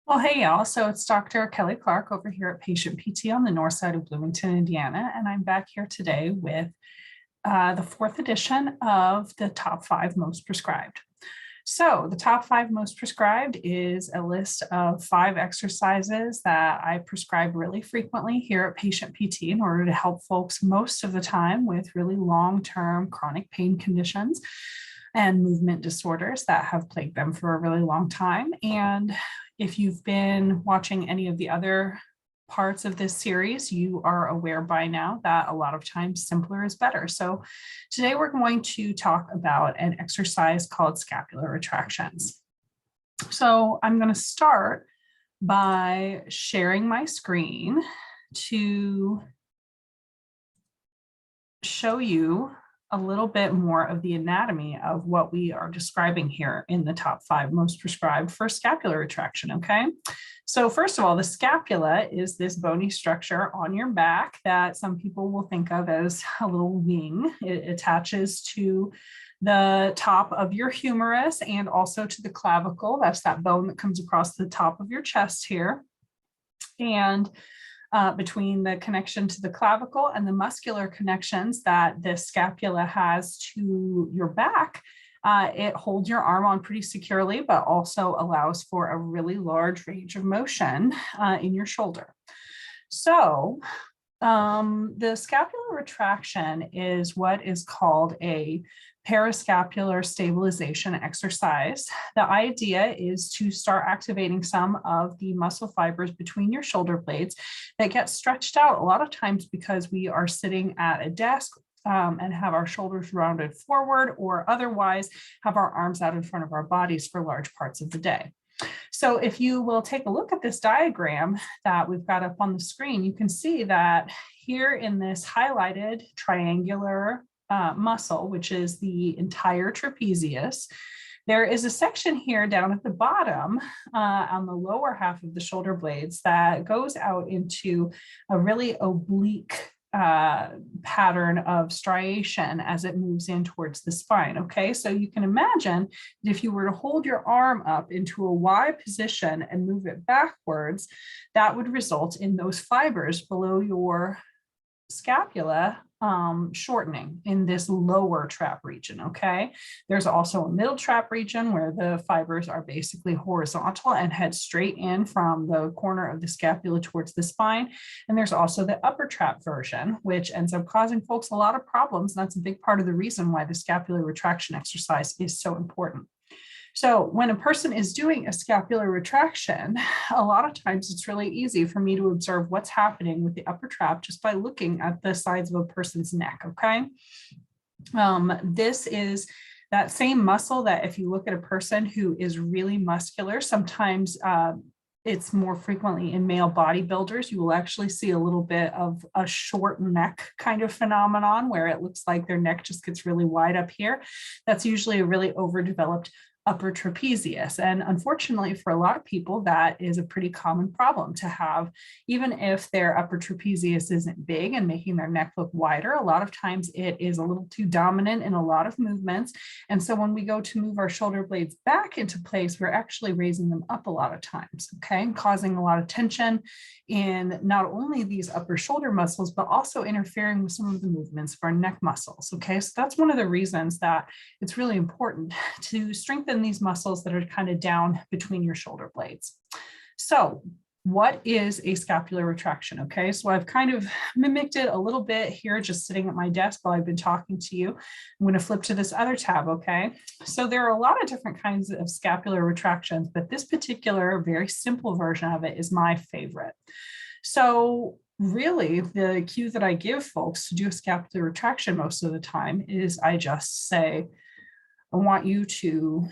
Well, hey y'all. So it's Dr. Kelly Clark over here at Patient PT on the north side of Bloomington, Indiana. And I'm back here today with the fourth edition of the top 5 most prescribed. So the top 5 most prescribed is a list of 5 exercises that I prescribe really frequently here at Patient PT in order to help folks most of the time with really long-term chronic pain conditions and movement disorders that have plagued them for a really long time. And if you've been watching any of the other parts of this series, you are aware by now that a lot of times simpler is better. So today we're going to talk about an exercise called scapular retractions. So I'm going to start by sharing my screen to show you a little bit more of the anatomy of what we are describing here in the top 5 most prescribed for scapular retraction, okay? So first of all, the scapula is this bony structure on your back that some people will think of as a little wing. It attaches to the top of your humerus and also to the clavicle. That's that bone that comes across the top of your chest here. And between the connection to the clavicle and the muscular connections that the scapula has to your back, it holds your arm on pretty securely, but also allows for a really large range of motion in your shoulder. So the scapular retraction is what is called a parascapular stabilization exercise. The idea is to start activating some of the muscle fibers between your shoulder blades that get stretched out a lot of times because we are sitting at a desk and have our shoulders rounded forward, or otherwise have our arms out in front of our bodies for large parts of the day. So if you will take a look at this diagram that we've got up on the screen, you can see that here in this highlighted triangular muscle, which is the entire trapezius, there is a section here down at the bottom on the lower half of the shoulder blades that goes out into a really oblique pattern of striation as it moves in towards the spine. Okay, so you can imagine that if you were to hold your arm up into a Y position and move it backwards, that would result in those fibers below your scapula shortening in this lower trap region. Okay, there's also a middle trap region where the fibers are basically horizontal and head straight in from the corner of the scapula towards the spine. And there's also the upper trap version, which ends up causing folks a lot of problems. And that's a big part of the reason why the scapular retraction exercise is so important. So when a person is doing a scapular retraction, a lot of times it's really easy for me to observe what's happening with the upper trap just by looking at the sides of a person's neck, okay? This is that same muscle that if you look at a person who is really muscular, sometimes it's more frequently in male bodybuilders, you will actually see a little bit of a short neck kind of phenomenon where it looks like their neck just gets really wide up here. That's usually a really overdeveloped upper trapezius. And unfortunately, for a lot of people, that is a pretty common problem to have. Even if their upper trapezius isn't big and making their neck look wider, a lot of times it is a little too dominant in a lot of movements. And so when we go to move our shoulder blades back into place, we're actually raising them up a lot of times, okay, and causing a lot of tension in not only these upper shoulder muscles, but also interfering with some of the movements of our neck muscles, okay? So that's one of the reasons that it's really important to strengthen these muscles that are kind of down between your shoulder blades. So what is a scapular retraction? Okay, so I've kind of mimicked it a little bit here, just sitting at my desk while I've been talking to you. I'm going to flip to this other tab, okay? So there are a lot of different kinds of scapular retractions, but this particular very simple version of it is my favorite. So really the cue that I give folks to do a scapular retraction most of the time is I just say, I want you to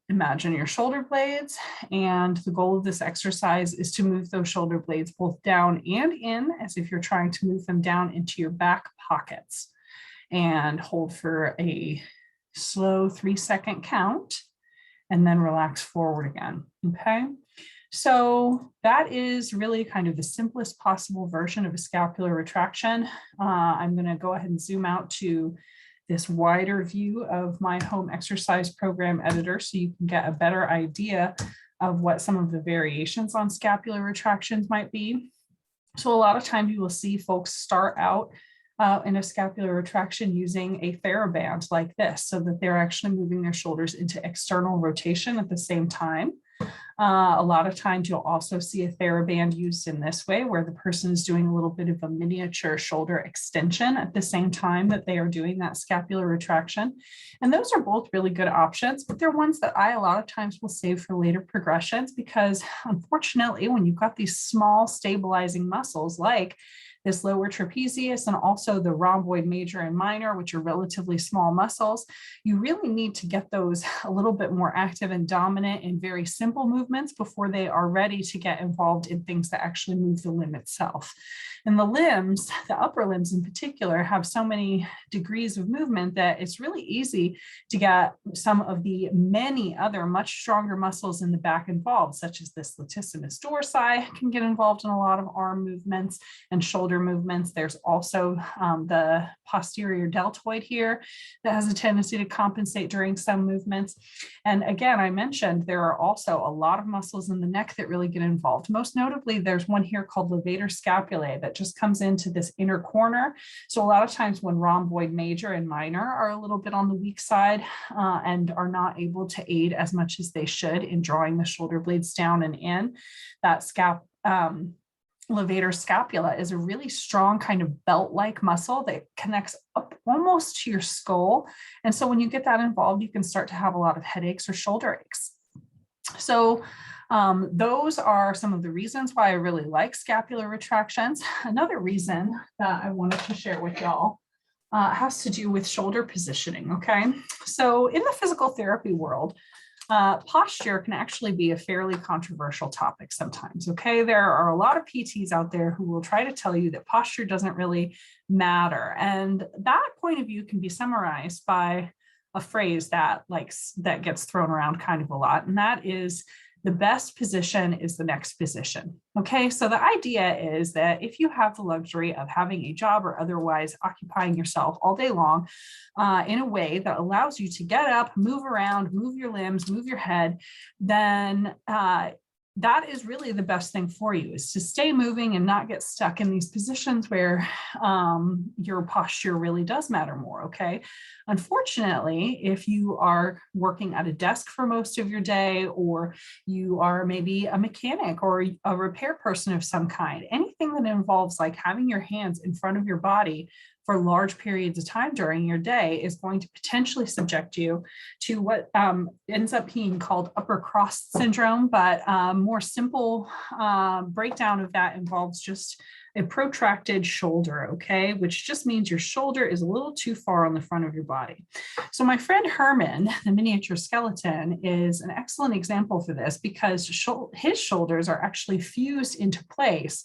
imagine your shoulder blades, and the goal of this exercise is to move those shoulder blades both down and in, as if you're trying to move them down into your back pockets, and hold for a slow 3-second count, and then relax forward again, okay? So that is really kind of the simplest possible version of a scapular retraction. I'm going to go ahead and zoom out to this wider view of my home exercise program editor so you can get a better idea of what some of the variations on scapular retractions might be. So a lot of times you will see folks start out in a scapular retraction using a TheraBand like this, so that they're actually moving their shoulders into external rotation at the same time. A lot of times you'll also see a TheraBand used in this way, where the person is doing a little bit of a miniature shoulder extension at the same time that they are doing that scapular retraction. And those are both really good options, but they're ones that I a lot of times will save for later progressions, because unfortunately, when you've got these small stabilizing muscles like this lower trapezius and also the rhomboid major and minor, which are relatively small muscles, you really need to get those a little bit more active and dominant in very simple movements before they are ready to get involved in things that actually move the limb itself. And the limbs, the upper limbs in particular, have so many degrees of movement that it's really easy to get some of the many other much stronger muscles in the back involved, such as this latissimus dorsi can get involved in a lot of arm movements and shoulder movements. There's also the posterior deltoid here that has a tendency to compensate during some movements. And again, I mentioned there are also a lot of muscles in the neck that really get involved. Most notably, there's one here called levator scapulae that just comes into this inner corner. So a lot of times when rhomboid major and minor are a little bit on the weak side and are not able to aid as much as they should in drawing the shoulder blades down and in, that levator scapula is a really strong kind of belt-like muscle that connects up almost to your skull. And so when you get that involved, you can start to have a lot of headaches or shoulder aches. So those are some of the reasons why I really like scapular retractions. Another reason that I wanted to share with y'all has to do with shoulder positioning, okay? So in the physical therapy world, posture can actually be a fairly controversial topic sometimes, okay? There are a lot of PTs out there who will try to tell you that posture doesn't really matter. And that point of view can be summarized by a phrase that gets thrown around kind of a lot, and that is, the best position is the next position. Okay, so the idea is that if you have the luxury of having a job or otherwise occupying yourself all day long in a way that allows you to get up, move around, move your limbs, move your head, then that is really the best thing for you, is to stay moving and not get stuck in these positions where your posture really does matter more, okay? Unfortunately, if you are working at a desk for most of your day, or you are maybe a mechanic or a repair person of some kind, anything that involves like having your hands in front of your body for large periods of time during your day is going to potentially subject you to what ends up being called upper cross syndrome, but more simple breakdown of that involves just a protracted shoulder, okay, which just means your shoulder is a little too far on the front of your body. So my friend Herman, the miniature skeleton, is an excellent example for this, because his shoulders are actually fused into place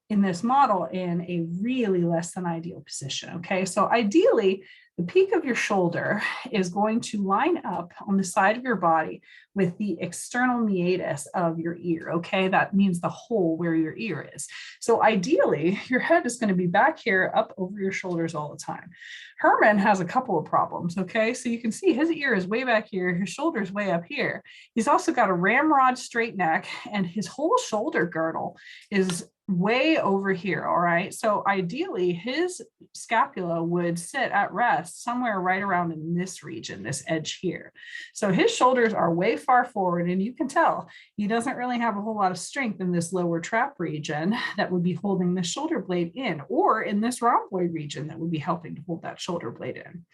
in this model in a really less than ideal position, okay? So ideally, the peak of your shoulder is going to line up on the side of your body with the external meatus of your ear, okay? That means the hole where your ear is. So ideally, your head is going to be back here up over your shoulders all the time. Herman has a couple of problems, okay? So you can see his ear is way back here, his shoulder's way up here. He's also got a ramrod straight neck, and his whole shoulder girdle is way over here, all right? So ideally, his scapula would sit at rest somewhere right around in this region, this edge here. So his shoulders are way far forward, and you can tell he doesn't really have a whole lot of strength in this lower trap region that would be holding the shoulder blade in, or in this rhomboid region that would be helping to hold that shoulder blade in.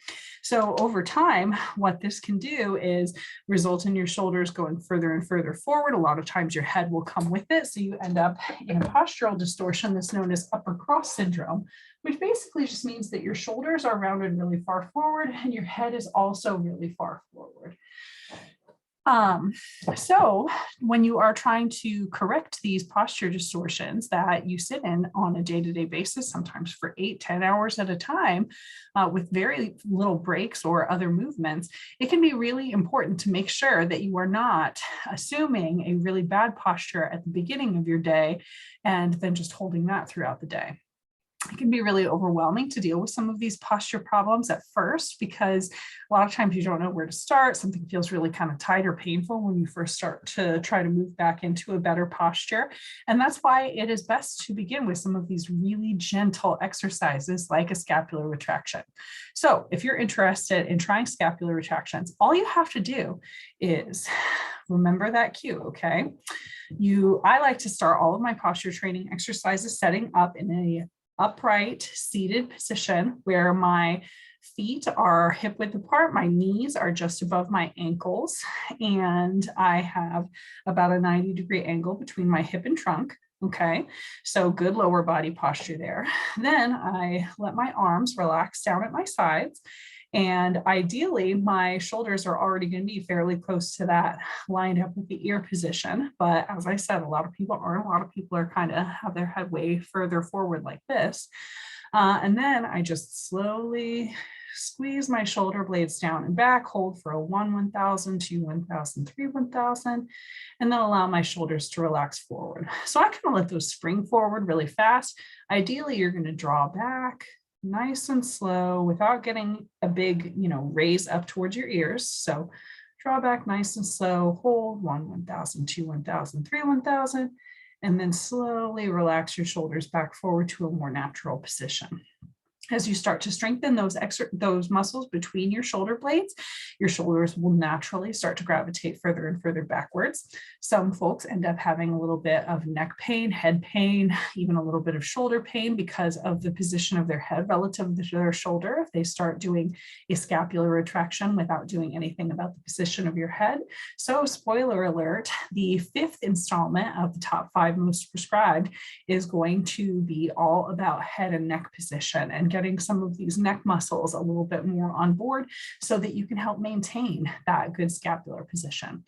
So over time, what this can do is result in your shoulders going further and further forward. A lot of times your head will come with it. So you end up in a postural distortion that's known as upper cross syndrome, which basically just means that your shoulders are rounded really far forward and your head is also really far forward. So when you are trying to correct these posture distortions that you sit in on a day-to-day basis, sometimes for 8-10 hours at a time, with very little breaks or other movements, it can be really important to make sure that you are not assuming a really bad posture at the beginning of your day and then just holding that throughout the day. it can be really overwhelming to deal with some of these posture problems at first, because a lot of times you don't know where to start. Something feels really kind of tight or painful when you first start to try to move back into a better posture. And that's why it is best to begin with some of these really gentle exercises like a scapular retraction. So if you're interested in trying scapular retractions, all you have to do is remember that cue, okay? I like to start all of my posture training exercises setting up in a upright seated position where my feet are hip width apart, my knees are just above my ankles, and I have about a 90-degree angle between my hip and trunk. Okay, so good lower body posture there. Then I let my arms relax down at my sides. And ideally, my shoulders are already going to be fairly close to that, lined up with the ear position. But as I said, a lot of people aren't. A lot of people are kind of have their head way further forward like this. And then I just slowly squeeze my shoulder blades down and back, hold for a 1,000, 2, 1,000, 3, 1,000, and then allow my shoulders to relax forward. So I kind of let those spring forward really fast. Ideally, you're going to draw back nice and slow without getting a big, raise up towards your ears. So draw back nice and slow, hold 1, 1,000, 2, 1,000, 3, 1,000, and then slowly relax your shoulders back forward to a more natural position. As you start to strengthen those muscles between your shoulder blades, your shoulders will naturally start to gravitate further and further backwards. Some folks end up having a little bit of neck pain, head pain, even a little bit of shoulder pain because of the position of their head relative to their shoulder if they start doing a scapular retraction without doing anything about the position of your head. So spoiler alert, the 5th installment of the top 5 most prescribed is going to be all about head and neck position and getting some of these neck muscles a little bit more on board so that you can help maintain that good scapular position.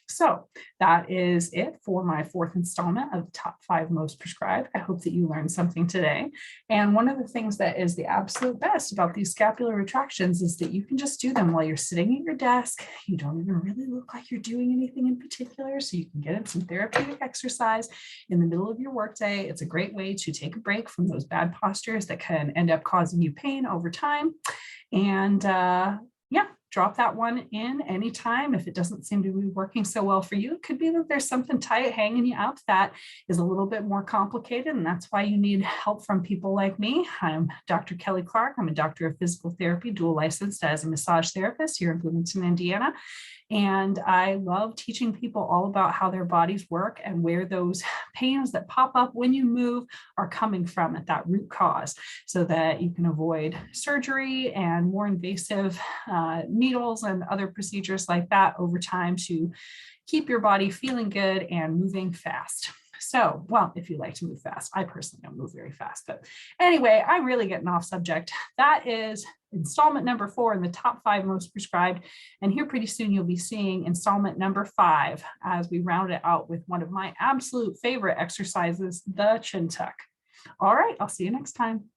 So that is it for my 4th installment of the top 5 most prescribed. I hope that you learned something today. And one of the things that is the absolute best about these scapular retractions is that you can just do them while you're sitting at your desk. You don't even really look like you're doing anything in particular, so you can get in some therapeutic exercise in the middle of your workday. It's a great way to take a break from those bad postures that can end up causing you pain over time. And drop that one in anytime. If it doesn't seem to be working so well for you, it could be that there's something tight hanging you up that is a little bit more complicated, and that's why you need help from people like me. I'm Dr. Kelly Clark. I'm a doctor of physical therapy, dual licensed as a massage therapist here in Bloomington, Indiana. And I love teaching people all about how their bodies work and where those pains that pop up when you move are coming from at that root cause, so that you can avoid surgery and more invasive needles and other procedures like that over time to keep your body feeling good and moving fast. So, well, if you like to move fast, I personally don't move very fast, but anyway, I'm really getting off subject. That is installment number 4 in the top 5 most prescribed. And here pretty soon you'll be seeing installment number 5 as we round it out with one of my absolute favorite exercises, the chin tuck. All right, I'll see you next time.